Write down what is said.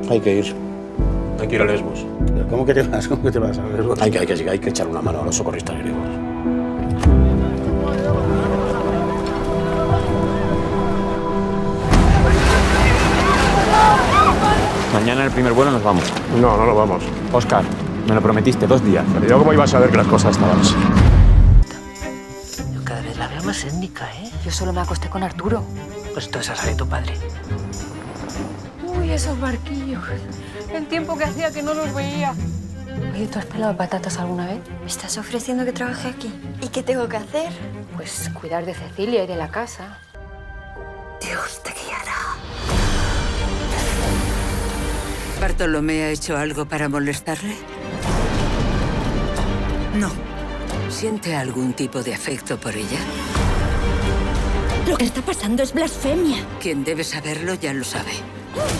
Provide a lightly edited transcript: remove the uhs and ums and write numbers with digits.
Hay que ir. Hay que ir a Lesbos. ¿Cómo que te vas? ¿Cómo que te vas a Lesbos? Hay que echar una mano a los socorristas griegos. Mañana en el primer vuelo nos vamos. No, no lo vamos. Óscar, me lo prometiste 2 días. Pero yo cómo iba a saber que las cosas estaban así. Yo cada vez la veo más étnica, ¿eh? Yo solo me acosté con Arturo. Pues entonces sale tu padre. Uy, esos barquillos. El tiempo que hacía que no los veía. Oye, ¿tú has pelado patatas alguna vez? ¿Me estás ofreciendo que trabaje aquí? ¿Y qué tengo que hacer? Pues cuidar de Cecilia y de la casa. Dios te guiará. ¿Bartolomé ha hecho algo para molestarle? No. ¿Siente algún tipo de afecto por ella? Lo que está pasando es blasfemia. Quien debe saberlo ya lo sabe.